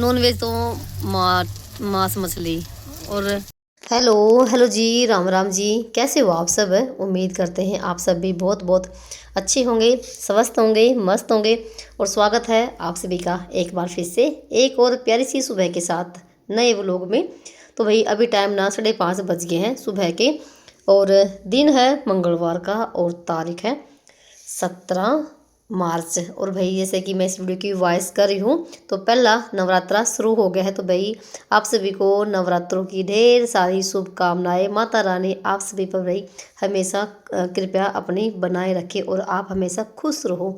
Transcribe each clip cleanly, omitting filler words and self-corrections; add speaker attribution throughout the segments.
Speaker 1: Non veg तो मांस मछली। और हेलो हेलो जी, राम राम जी, कैसे हो आप सब? उम्मीद करते हैं आप सब भी बहुत बहुत अच्छे होंगे, स्वस्थ होंगे, मस्त होंगे। और स्वागत है आप सभी का एक बार फिर से एक और प्यारी सी सुबह के साथ नए व्लॉग में। तो भाई अभी टाइम ना 5:30 बज गए हैं सुबह के, और दिन है मंगलवार का और तारीख है 17 मार्च। और भाई जैसे कि मैं इस वीडियो की वॉइस कर रही हूँ तो पहला नवरात्रा शुरू हो गया है। तो भाई आप सभी को नवरात्रों की ढेर सारी शुभकामनाएं। माता रानी आप सभी पर भाई हमेशा कृपया अपनी बनाए रखे और आप हमेशा खुश रहो।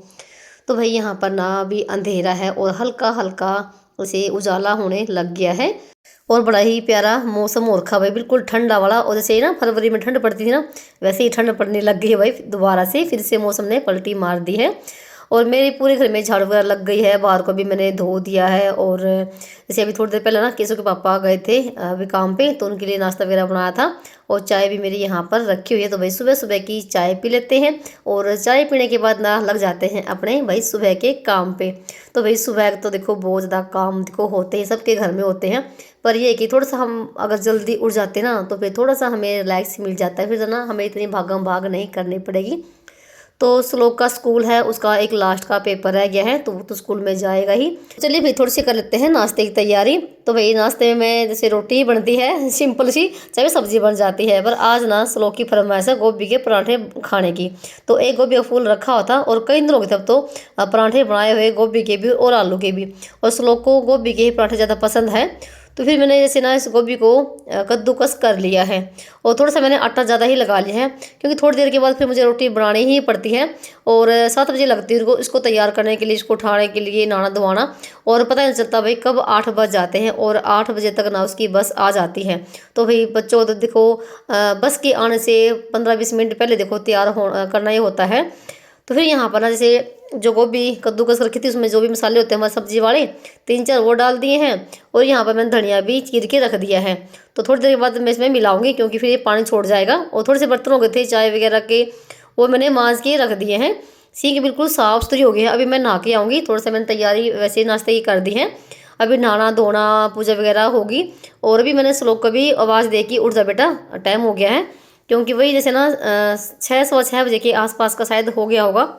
Speaker 1: तो भाई यहाँ पर ना अभी अंधेरा है और हल्का हल्का उसे उजाला होने लग गया है। और बड़ा ही प्यारा मौसम हो रखा भाई, बिल्कुल ठंडा वाला। और जैसे ही ना फरवरी में ठंड पड़ती थी ना, वैसे ही ठंड पड़ने लग गई है भाई। दोबारा से फिर से मौसम ने पलटी मार दी है। और मेरे पूरे घर में झाड़ू वगैरह लग गई है, बाहर को भी मैंने धो दिया है। और जैसे अभी थोड़ी देर पहले ना केसु के पापा गए थे अभी काम पे, तो उनके लिए नाश्ता वगैरह बनाया था। और चाय भी मेरी यहाँ पर रखी हुई है। तो भाई सुबह सुबह की चाय पी लेते हैं और चाय पीने के बाद ना लग जाते हैं अपने भाई सुबह के काम पे। तो भाई सुबह तो देखो बहुत ज़्यादा काम देखो होते हैं, सबके घर में होते हैं। पर ये है कि थोड़ा सा हम अगर जल्दी उठ जाते ना तो फिर थोड़ा सा हमें रिलैक्स मिल जाता है, फिर ना हमें इतनी भागम भाग नहीं करनी पड़ेगी। तो श्लोक का स्कूल है, उसका एक लास्ट का पेपर रह गया है तो वो तो स्कूल में जाएगा ही। चलिए भाई थोड़ी सी कर लेते हैं नाश्ते की तैयारी। तो भाई नाश्ते में जैसे रोटी बनती है सिंपल सी, चाहे सब्जी बन जाती है, पर आज ना श्लोक की फरमाइश है गोभी के पराठे खाने की। तो एक गोभी का फूल रखा हुआ था और कई दिन हो गए थे अब तो पराठे बनाए हुए गोभी के भी और आलू के भी। और श्लोक को गोभी के ही पराठे ज़्यादा पसंद है। तो फिर मैंने जैसे ना इस गोभी को कद्दूकस कर लिया है और थोड़ा सा मैंने आटा ज़्यादा ही लगा लिया है, क्योंकि थोड़ी देर के बाद फिर मुझे रोटी बनानी ही पड़ती है। और 7 बजे लगती है उनको इसको तैयार करने के लिए, इसको उठाने के लिए, नहाना धोवाना। और पता नहीं चलता भाई कब 8 बज जाते हैं और 8 बजे तक ना उसकी बस आ जाती है। तो भाई बच्चों को तो देखो बस के आने से 15-20 मिनट पहले देखो तैयार करना ही होता है। तो फिर यहाँ पर ना जैसे जो गोभी कद्दूकस रखी थी उसमें जो भी मसाले होते हैं हमारे सब्जी वाले 3-4 वो डाल दिए हैं। और यहाँ पर मैंने धनिया भी चीर के रख दिया है। तो थोड़ी देर के बाद मैं इसमें मिलाऊंगी, क्योंकि फिर ये पानी छोड़ जाएगा। और थोड़े से बर्तन हो गए थे चाय वगैरह के, वो मैंने मांज के रख दिए हैं। सिंक बिल्कुल साफ़ सुथरी हो गई है। अभी मैं नहा के आऊँगी, थोड़ा सा मैंने तैयारी वैसे ही नाश्ते की कर दी है। अभी नहाना धोना पूजा वगैरह होगी। और अभी मैंने श्लोक को भी आवाज़ दे कि उठ जा बेटा टाइम हो गया है, क्योंकि वही जैसे ना 6-6:15 बजे के आसपास का शायद हो गया होगा।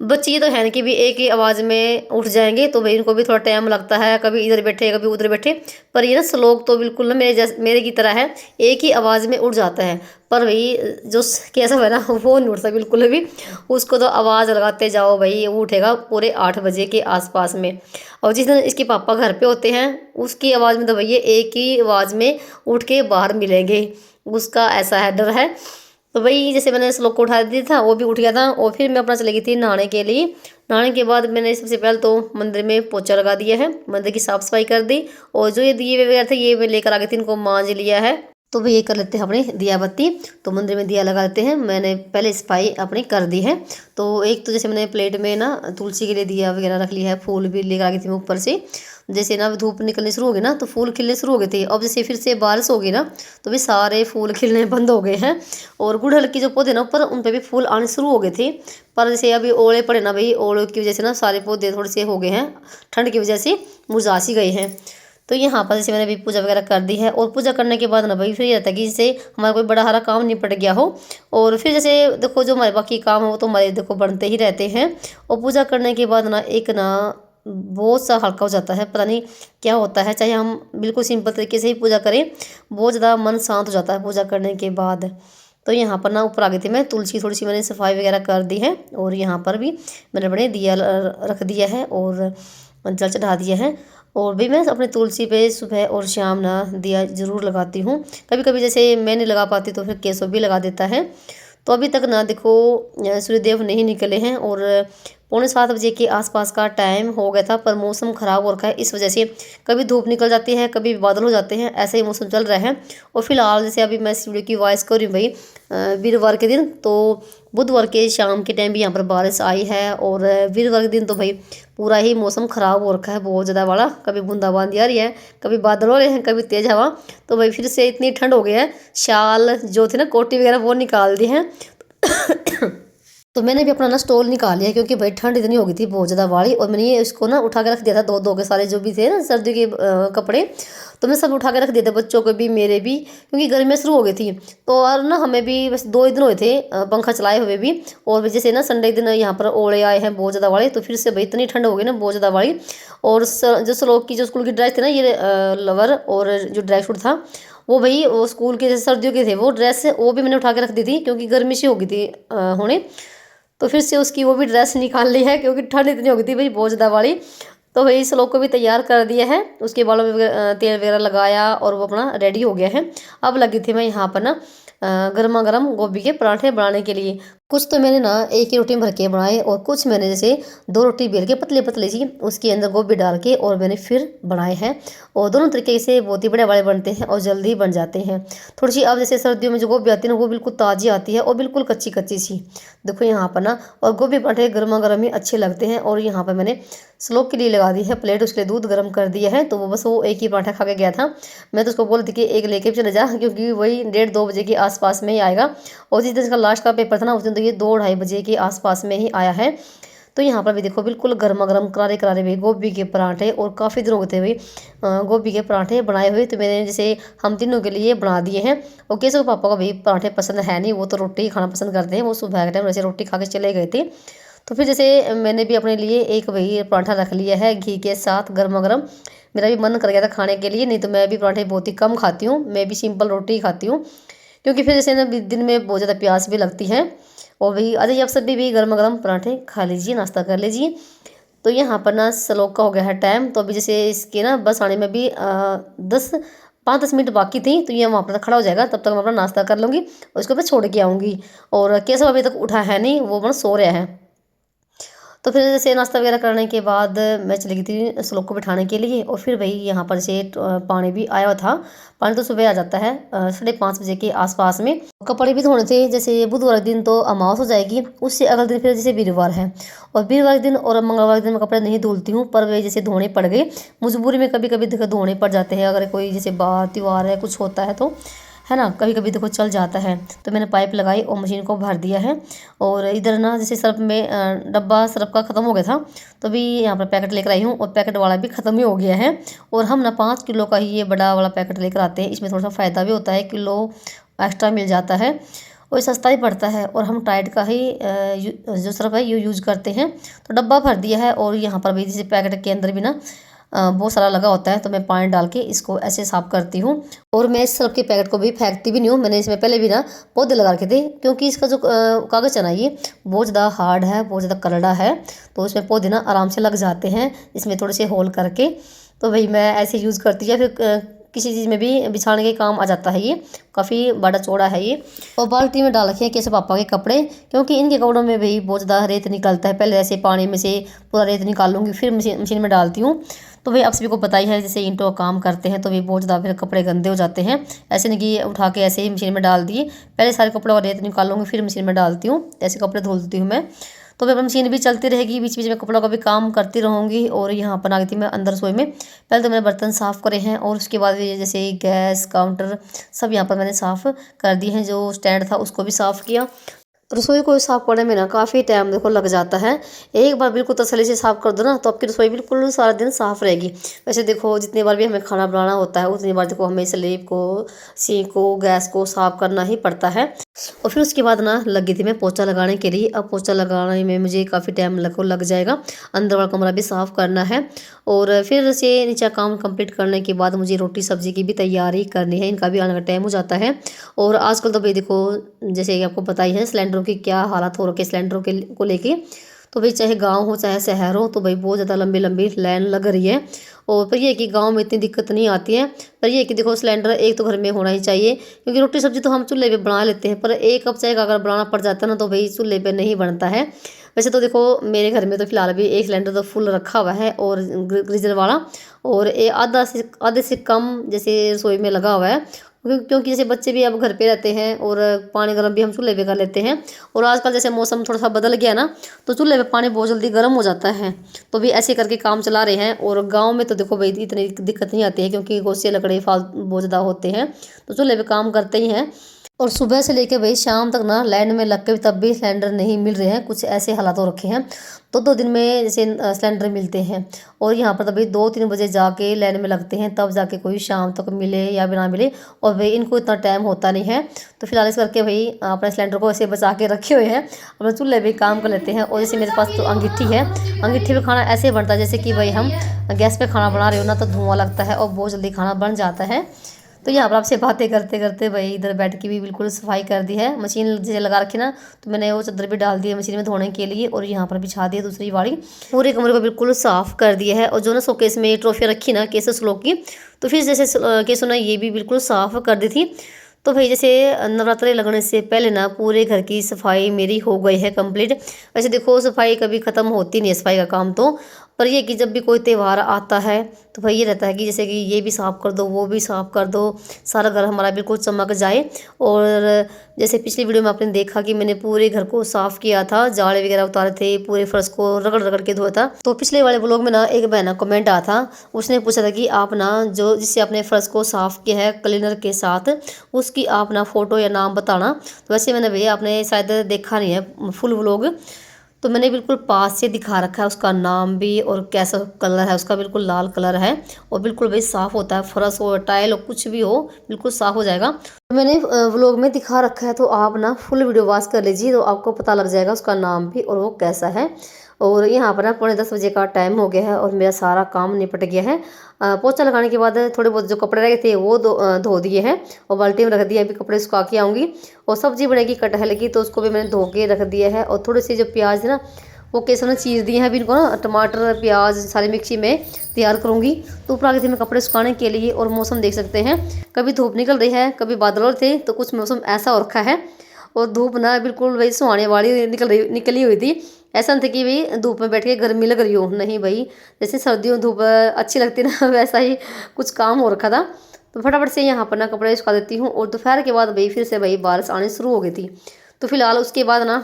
Speaker 1: बच्चे ये तो है नहीं कि भी एक ही आवाज़ में उठ जाएंगे, तो भाई इनको भी थोड़ा टाइम लगता है, कभी इधर बैठे कभी उधर बैठे। पर ये ना श्लोक तो बिल्कुल ना मेरे की तरह है, एक ही आवाज़ में उठ जाता है। पर भाई जो कैसा है ना वो नहीं उठता बिल्कुल भी। उसको तो आवाज़ लगाते जाओ भाई, वो उठेगा पूरे 8 बजे के आसपास में। और जिस दिन इसके पापा घर पे होते हैं उसकी आवाज़ में तो भैया एक ही आवाज़ में उठ के बाहर मिलेंगे, उसका ऐसा है डर है। तो वही जैसे मैंने श्लोक को उठा दिया था, वो भी उठ गया था। और फिर मैं अपना चली गई थी नहाने के लिए। नहाने के बाद मैंने सबसे पहले तो मंदिर में पोछा लगा दिया है, मंदिर की साफ़ सफाई कर दी। और जो ये दिए वगैरह थे ये मैं लेकर आ गई थी, इनको मांज लिया है। तो भाई ये कर लेते हैं अपने दिया बत्ती। तो मंदिर में दिया लगा देते हैं, मैंने पहले सफाई अपनी कर दी है। तो एक तो जैसे मैंने प्लेट में ना तुलसी के लिए दिया वगैरह रख लिया है, फूल भी लेकर आ गई थी मैं ऊपर से। जैसे ना धूप निकलनी शुरू हो गई ना तो फूल खिलने शुरू हो गए थे। अब जैसे फिर से बारिश हो गई ना तो भी सारे फूल खिलने बंद हो गए हैं। और गुड़हल के जो पौधे ना ऊपर उन पर भी फूल आने शुरू हो गए थे। पर जैसे अभी ओले पड़े ना भाई, ओलों की वजह से ना सारे पौधे थोड़े से हो गए हैं, ठंड की वजह से मुरझा सी गए हैं। तो यहाँ पर जैसे मैंने भी पूजा वगैरह कर दी है। और पूजा करने के बाद ना भाई फिर ये रहता है कि जैसे हमारा कोई बड़ा हरा काम निपट गया हो। और फिर जैसे देखो जो हमारे बाकी काम हो वो तो हमारे देखो बनते ही रहते हैं। और पूजा करने के बाद ना एक ना बहुत सा हल्का हो जाता है, पता नहीं क्या होता है। चाहे हम बिल्कुल सिंपल तरीके से ही पूजा करें, बहुत ज़्यादा मन शांत हो जाता है पूजा करने के बाद। तो यहाँ पर ना ऊपर आ गई थी मैं, तुलसी थोड़ी सी मैंने सफाई वगैरह कर दी है। और यहाँ पर भी मैंने बड़े दिया रख दिया है और जल चढ़ा दिया है। और भी मैं अपने तुलसी पे सुबह और शाम ना दिया ज़रूर लगाती हूँ। कभी कभी जैसे मैं नहीं लगा पाती तो फिर केशव भी लगा देता है। तो अभी तक ना देखो सूर्यदेव नहीं निकले हैं और 6:45 के आसपास का टाइम हो गया था। पर मौसम ख़राब हो रखा है, इस वजह से कभी धूप निकल जाती है कभी बादल हो जाते हैं, ऐसे ही मौसम चल रहा है। और फिलहाल जैसे अभी मैं इस वीडियो की वॉइस कर रही हूँ भाई वीरवार के दिन, तो बुधवार के शाम के टाइम भी यहाँ पर बारिश आई है। और वीरवार के दिन तो भाई पूरा ही मौसम ख़राब हो रखा है बहुत ज़्यादा वाला, कभी बूंदाबांदी आ रही है, कभी बादल हो रहे हैं, कभी तेज़ हवा। तो भाई फिर से इतनी ठंड हो गई है, शाल जो थे ना कोटी वगैरह वो निकाल दी हैं। तो मैंने भी अपना ना स्टॉल निकाल लिया, क्योंकि भाई ठंड इतनी हो गई थी बहुत ज़्यादा वाली, और मैंने ये इसको ना उठा के रख दिया था, दो दो के सारे जो भी थे ना सर्दी के कपड़े, तो मैं सब उठा के रख दिए थे, बच्चों को भी मेरे भी, क्योंकि गर्मियाँ शुरू हो गई थी। तो और ना हमें भी बस 2 ही दिन हुए थे पंखा चलाए हुए भी, और जैसे ना संडे दिन यहाँ पर ओले आए हैं बहुत ज़्यादा वाले, तो फिर से भाई इतनी ठंड हो गई ना बहुत ज़्यादा वाली। और जो श्लोक की जो स्कूल की ड्रेस थी ना, ये लवर और जो ड्राई फ्रूट था, वो भाई वो स्कूल के जैसे सर्दियों के थे वो ड्रेस, वो भी मैंने उठा के रख दी थी, क्योंकि गर्मी सी हो गई थी होने। तो फिर से उसकी वो भी ड्रेस निकाल ली है, क्योंकि ठंड इतनी हो गई थी भाई बहुत ज़्यादा वाली। तो भाई श्लोक को भी तैयार कर दिया है, उसके बालों में तेल वगैरह लगाया, और वो अपना रेडी हो गया है। अब लगी थी मैं यहाँ पर ना गर्मा गर्म गोभी के पराठे बनाने के लिए। कुछ तो मैंने ना एक ही रोटी भर के बनाए, और कुछ मैंने जैसे 2 रोटी बेल के पतले पतले सी उसके अंदर गोभी डाल के और मैंने फिर बनाए हैं। और दोनों तरीके से बहुत ही बड़े बड़े बनते हैं और जल्दी बन जाते हैं। थोड़ी सी अब जैसे सर्दियों में जो गोभी आती है ना, वो बिल्कुल ताज़ी आती है और बिल्कुल कच्ची कच्ची सी, देखो यहाँ पर ना। और गोभी पराठे गर्मा गर्म ही अच्छे लगते हैं। और यहाँ पर मैंने श्लोक के लिए लगा दी है प्लेट, उसके लिए दूध गर्म कर दिया है, तो वो बस वो एक ही पराठा खा के गया था। मैं तो उसको बोल दी कि एक लेके चले जा, क्योंकि वही 1:30-2 बजे के आसपास में ही आएगा। और जिस दिन इसका लास्ट का पेपर था ना, उस दिन तो ये 2-2:30 बजे के आसपास में ही आया है। तो यहाँ पर भी देखो बिल्कुल गर्मा गर्म करारे करारे भाई गोभी के पराठे, और काफ़ी दिन हो गए थे भाई गोभी के पराठे बनाए हुए, तो मैंने जैसे हम तीनों के लिए बना दिए हैं। और कैसे पापा को भाई पराठे पसंद है नहीं, वो तो रोटी ही खाना पसंद करते हैं, वो सुबह के टाइम वैसे रोटी खा के चले गए थे। तो फिर जैसे मैंने भी अपने लिए एक वही पराठा रख लिया है घी के साथ गर्मा गर्म। मेरा भी मन कर गया था खाने के लिए, नहीं तो मैं भी पराठे बहुत ही कम खाती हूँ, मैं भी सिंपल रोटी ही खाती हूँ, क्योंकि फिर जैसे ना दिन में बहुत ज़्यादा प्यास भी लगती है। और वही अरे आप सभी भी गर्मा गर्म पराठे खा लीजिए, नाश्ता कर लीजिए। तो यहाँ पर ना श्लोक का हो गया है टाइम, तो अभी जैसे इसके ना बस आने में भी 5-10 मिनट बाकी थी, तो ये वहाँ पर खड़ा हो जाएगा, तब तक मैं अपना नाश्ता कर लूँगी और उसको मैं छोड़ के आऊँगी। और केशव अभी तक उठा है नहीं, वो अपना सो रहा है। तो फिर जैसे नाश्ता वगैरह करने के बाद मैं चली गई थी श्लोक को बिठाने के लिए। और फिर भाई यहाँ पर से पानी भी आया हुआ था। पानी तो सुबह आ जाता है 5:30 बजे के आसपास में। कपड़े भी धोने थे, जैसे बुधवार दिन तो अमावस हो जाएगी, उससे अगले दिन फिर जैसे वीरवार है, और वीरवार के दिन और मंगलवार के दिन मैं कपड़े नहीं धुलती हूँ, पर वे जैसे धोने पड़ गए मजबूरी में, कभी कभी देखो धोने पड़ जाते हैं, अगर कोई जैसे बार त्यौहार है कुछ होता है तो, है ना, कभी कभी देखो चल जाता है। तो मैंने पाइप लगाई और मशीन को भर दिया है। और इधर ना जैसे सर्फ में डब्बा सर्फ का ख़त्म हो गया था, तो अभी यहाँ पर पैकेट लेकर आई हूँ, और पैकेट वाला भी ख़त्म ही हो गया है। और हम ना 5 किलो का ही ये बड़ा वाला पैकेट लेकर आते हैं, इसमें थोड़ा सा फ़ायदा भी होता है, किलो एक्स्ट्रा मिल जाता है और सस्ता ही पड़ता है। और हम टाइड का ही जो सर्फ है ये यूज़ करते हैं। तो डब्बा भर दिया है, और यहाँ पर भी जैसे पैकेट के अंदर भी ना बहुत सारा लगा होता है, तो मैं पानी डाल के इसको ऐसे साफ करती हूँ। और मैं इस सर्फ के पैकेट को भी फेंकती भी नहीं हूँ। मैंने इसमें पहले भी ना पौधे लगा रखे थे, क्योंकि इसका जो कागज़ है ना ये बहुत ज़्यादा हार्ड है, बहुत ज़्यादा करड़ा है, तो इसमें पौधे ना आराम से लग जाते हैं इसमें थोड़े से होल करके। तो भाई मैं ऐसे यूज़ करती हूँ, या फिर किसी चीज़ में भी बिछाने के काम आ जाता है, ये काफ़ी बड़ा चौड़ा है ये। और बाल्टी में डाल रखे हैं कैसे पापा के कपड़े, क्योंकि इनके कपड़ों में भी बहुत ज़्यादा रेत निकलता है। पहले ऐसे पानी में से पूरा रेत निकाल लूँगी, फिर मशीन में डालती हूँ। तो भाई आप सभी को पता ही है, जैसे ईंटों का काम करते हैं तो भी बहुत ज़्यादा फिर कपड़े गंदे हो जाते हैं। ऐसे नहीं कि उठा के ऐसे ही मशीन में डाल दिए, पहले सारे कपड़ों का रेत निकालूंगी फिर मशीन में डालती हूँ, ऐसे कपड़े धुलती हूँ मैं। तो फिर मशीन भी चलती रहेगी, बीच बीच में कपड़ों का भी काम करती रहूँगी। और यहाँ पर आ गई थी मैं अंदर रसोई में। पहले तो मैंने बर्तन साफ़ करे हैं, और उसके बाद जैसे गैस काउंटर सब यहाँ पर मैंने साफ़ कर दिए हैं, जो स्टैंड था उसको भी साफ़ किया। रसोई को साफ़ करने में ना काफ़ी टाइम देखो लग जाता है। एक बार बिल्कुल तसल्ली से साफ़ कर दो ना, तो आपकी रसोई बिल्कुल सारा दिन साफ़ रहेगी। वैसे देखो जितनी बार भी हमें खाना बनाना होता है, उतनी बार देखो हमें स्लेब को, सिंक को, गैस को साफ़ करना ही पड़ता है। और फिर उसके बाद ना लगी थी मैं पोछा लगाने के लिए। अब पोछा लगाने में मुझे काफ़ी टाइम लग जाएगा, अंदर वाला कमरा भी साफ़ करना है। और फिर से नीचे काम कंप्लीट करने के बाद मुझे रोटी सब्ज़ी की भी तैयारी करनी है, इनका भी आने का टाइम हो जाता है। और आजकल तो भाई देखो जैसे कि आपको पता ही है सिलेंडरों की क्या हालत हो रखी है, सिलेंडरों के को लेके। तो भाई चाहे गांव हो चाहे शहर हो, तो भाई बहुत ज़्यादा लंबी लंबी लाइन लग रही है। और पर ये है कि गांव में इतनी दिक्कत नहीं आती है, पर ये है कि देखो सिलेंडर एक तो घर में होना ही चाहिए, क्योंकि रोटी सब्जी तो हम चूल्हे पे बना लेते हैं, पर एक कप चाय का अगर बनाना पड़ जाता है ना, तो भाई चूल्हे पे नहीं बनता है। वैसे तो देखो मेरे घर में तो फिलहाल भी एक सिलेंडर तो फुल रखा हुआ है, और गीजर वाला, और आधे से कम जैसे रसोई में लगा हुआ है, क्योंकि जैसे बच्चे भी अब घर पे रहते हैं, और पानी गर्म भी हम चूल्हे पे कर लेते हैं। और आजकल जैसे मौसम थोड़ा सा बदल गया ना, तो चूल्हे पे पानी बहुत जल्दी गर्म हो जाता है, तो भी ऐसे करके काम चला रहे हैं। और गांव में तो देखो भाई इतनी दिक्कत नहीं आती है, क्योंकि गोसे लकड़े फाल बहुत ज़्यादा होते हैं, तो चूल्हे पे काम करते ही हैं। और सुबह से लेके भाई शाम तक ना लाइन में लग के भी तब भी सिलेंडर नहीं मिल रहे हैं। कुछ ऐसे हालात हो रखे हैं। तो 2 दिन में जैसे सिलेंडर मिलते हैं और यहाँ पर तभी 2-3 बजे जाके लाइन में लगते हैं, तब जाके कोई शाम तक मिले या भी ना मिले। और भाई इनको इतना टाइम होता नहीं है। तो फिलहाल इस करके भाई अपने सिलेंडर को ऐसे बचा के रखे हुए हैं। अपने चूल्हे भी काम कर लेते हैं। और जैसे मेरे पास तो अंगीठी है, अंगीठी में खाना ऐसे बनता है जैसे कि भाई हम गैस पे खाना बना रहे हो ना, तो धुआं लगता है और बहुत जल्दी खाना बन जाता है। तो यहाँ पर आपसे बातें करते करते भाई इधर बैठ के भी बिल्कुल सफाई कर दी है। मशीन जैसे लगा रखी ना, तो मैंने वो चादर भी डाल दी है मशीन में धोने के लिए। और यहाँ पर बिछा दी है दूसरी वाली। पूरे कमरे को बिल्कुल साफ कर दिया है। और जो ना शोकेस में ट्रॉफियाँ रखी ना केस स्लोक की, तो फिर जैसे केसों ना ये भी बिल्कुल साफ कर दी थी। तो भाई जैसे नवरात्रे लगने से पहले ना पूरे घर की सफाई मेरी हो गई है कंप्लीट। वैसे देखो सफाई कभी ख़त्म होती नहीं है सफाई का काम तो। पर ये कि जब भी कोई त्यौहार आता है तो भाई ये रहता है कि जैसे कि ये भी साफ़ कर दो, वो भी साफ़ कर दो, सारा घर हमारा बिल्कुल चमक जाए। और जैसे पिछली वीडियो में आपने देखा कि मैंने पूरे घर को साफ़ किया था, जाले वगैरह उतारे थे, पूरे फर्श को रगड़ रगड़ के धोया था। तो पिछले वाले ब्लॉग में ना एक बहना कमेंट आया था, उसने पूछा था कि आप ना जो जिससे आपने फर्श को साफ़ किया है क्लीनर के साथ, उसकी आप ना फ़ोटो या नाम बताना। तो वैसे मैंने भैया आपने शायद देखा नहीं है फुल व्लॉग, तो मैंने बिल्कुल पास से दिखा रखा है उसका नाम भी और कैसा कलर है उसका, बिल्कुल लाल कलर है। और बिल्कुल भाई साफ़ होता है, फर्श हो टाइल हो कुछ भी हो बिल्कुल साफ़ हो जाएगा। तो मैंने व्लॉग में दिखा रखा है, तो आप ना फुल वीडियो वॉच कर लीजिए तो आपको पता लग जाएगा उसका नाम भी और वो कैसा है। और यहाँ पर ना 9:45 बजे का टाइम हो गया है और मेरा सारा काम निपट गया है। पोछा लगाने के बाद थोड़े बहुत जो कपड़े रह गए थे वो धो दिए हैं और बाल्टी में रख दिया। अभी कपड़े सुखा के आऊँगी। और सब्जी बनेगी कटहल की, तो उसको भी मैंने धो के रख दिया है। और थोड़ी सी जो प्याज है ना वो कैसे ना चीर दिए हैं। अभी इनको ना टमाटर प्याज सारी मिक्सी में तैयार करूँगी। तो ऊपर आ गई थी मैं कपड़े सुखाने के लिए। और मौसम देख सकते हैं, कभी धूप निकल रही है कभी बादल हो रहे थे, तो कुछ मौसम ऐसा हो रखा है। और धूप ना बिल्कुल भाई सुहाने वाली निकली हुई थी। ऐसा नहीं था कि भाई धूप में बैठ के गर्मी लग रही हो, नहीं भाई जैसे सर्दियों में धूप अच्छी लगती ना वैसा ही कुछ काम हो रखा था। तो फटाफट से यहाँ पर ना कपड़े सुखा देती हूँ। और दोपहर के बाद भाई फिर से भाई बारिश आनी शुरू हो गई थी। तो फिलहाल उसके बाद ना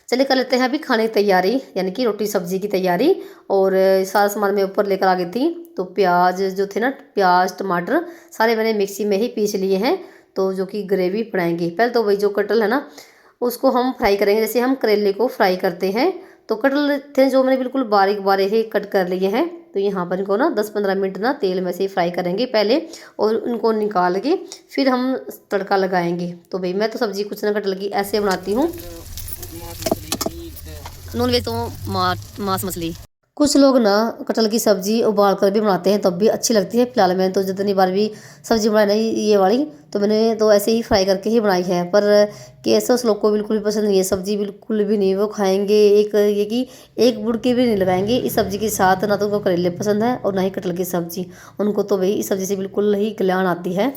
Speaker 1: चलिए कर लेते हैं अभी खाने की तैयारी, यानी कि रोटी सब्जी की तैयारी। और सारा सामान मैं ऊपर लेकर आ गई थी। तो प्याज जो थे ना, प्याज टमाटर सारे मैंने मिक्सी में ही पीस लिए हैं। तो जो कि ग्रेवी बनाएंगे। पहले तो वही जो कटहल है ना उसको हम फ्राई करेंगे जैसे हम करेले को फ्राई करते हैं। तो कटहल थे जो मैंने बिल्कुल बारीक बारीक ही कट कर लिए हैं। तो यहाँ पर इनको ना 10-15 मिनट ना तेल में से ही फ्राई करेंगे पहले। और उनको निकाल के फिर हम तड़का लगाएंगे। तो भाई मैं तो सब्ज़ी कुछ ना कटहल की ऐसे बनाती हूँ। नॉन वेज तो मांस मछली। कुछ लोग ना कटहल की सब्ज़ी उबाल कर भी बनाते हैं तब भी अच्छी लगती है। फिलहाल मैंने तो जितनी बार भी सब्ज़ी बनाई नहीं ये वाली, तो मैंने तो ऐसे ही फ्राई करके ही बनाई है। पर कैसे उस लोग को बिल्कुल भी पसंद नहीं है सब्ज़ी, बिल्कुल भी नहीं। वो खाएंगे एक ये कि एक बुड़की भी नहीं लगाएंगे इस सब्ज़ी के साथ। ना तो उनको करेले पसंद है और ना ही कटहल की सब्ज़ी। उनको तो भाई इस सब्ज़ी से बिल्कुल ही गलान आती है।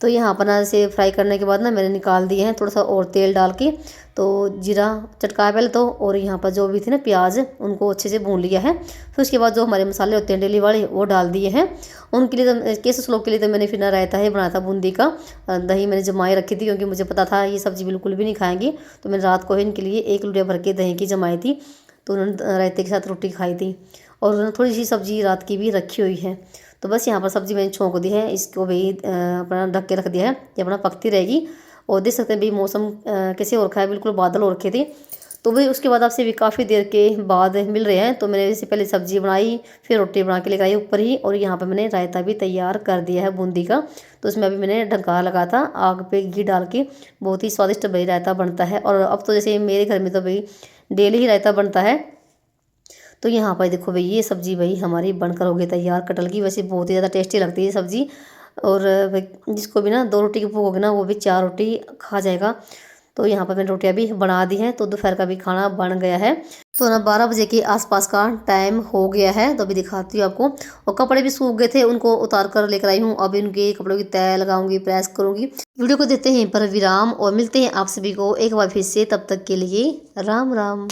Speaker 1: तो यहाँ पर ना इसे फ्राई करने के बाद ना मैंने निकाल दिए हैं थोड़ा सा और तेल डाल के। तो जीरा चटकाया पहले तो, और यहाँ पर जो भी थे ना प्याज उनको अच्छे से भून लिया है। फिर उसके बाद जो हमारे मसाले होते हैं डेली वाले वो डाल दिए हैं। उनके लिए तो केस लोग के लिए तो मैंने फिर ना रायता ही बनाया था बूंदी का। दही मैंने जमाई रखी थी क्योंकि मुझे पता था ये सब्ज़ी बिल्कुल भी नहीं खाएंगी। तो मैंने रात को ही इनके लिए 1 लुटिया भर के दही की जमाई थी। तो उन्होंने रायते के साथ रोटी खाई थी। और उन्होंने थोड़ी सी सब्ज़ी रात की भी रखी हुई है। तो बस यहाँ पर सब्ज़ी मैंने छोंक दी है, इसको भी अपना ढक के रख दिया है, ये अपना पकती रहेगी। और देख सकते हैं भाई मौसम कैसे हो रखा है, बिल्कुल बादल हो रखे थे। तो भाई उसके बाद आपसे भी काफ़ी देर के बाद मिल रहे हैं। तो मैंने इससे पहले सब्ज़ी बनाई फिर रोटी बना के लेकर आई ऊपर ही। और यहाँ पर मैंने रायता भी तैयार कर दिया है बूंदी का। तो उसमें अभी मैंने ढंका लगा था आग पे घी डाल के, बहुत ही स्वादिष्ट भाई रायता बनता है। और अब तो जैसे मेरे घर में तो भाई डेली ही रायता बनता है। तो यहाँ पर देखो भाई ये सब्ज़ी भाई हमारी बनकर हो गई तैयार कटहल की। वैसे बहुत ही ज़्यादा टेस्टी लगती है सब्ज़ी। और भाई जिसको भी ना 2 रोटी की भूख होगी ना वो भी 4 रोटी खा जाएगा। तो यहाँ पर मैंने रोटियाँ भी बना दी हैं। तो दोपहर का भी खाना बन गया है। तो ना 12 बजे के आसपास का टाइम हो गया है। तो अभी दिखाती हूँ आपको। और कपड़े भी सूख गए थे, उनको उतार कर लेकर आई हूँ। अभी उनके कपड़ों की तय लगाऊंगी, प्रेस करूँगी। वीडियो को देते हैं पर विराम और मिलते हैं आप सभी को एक बार फिर से। तब तक के लिए राम राम।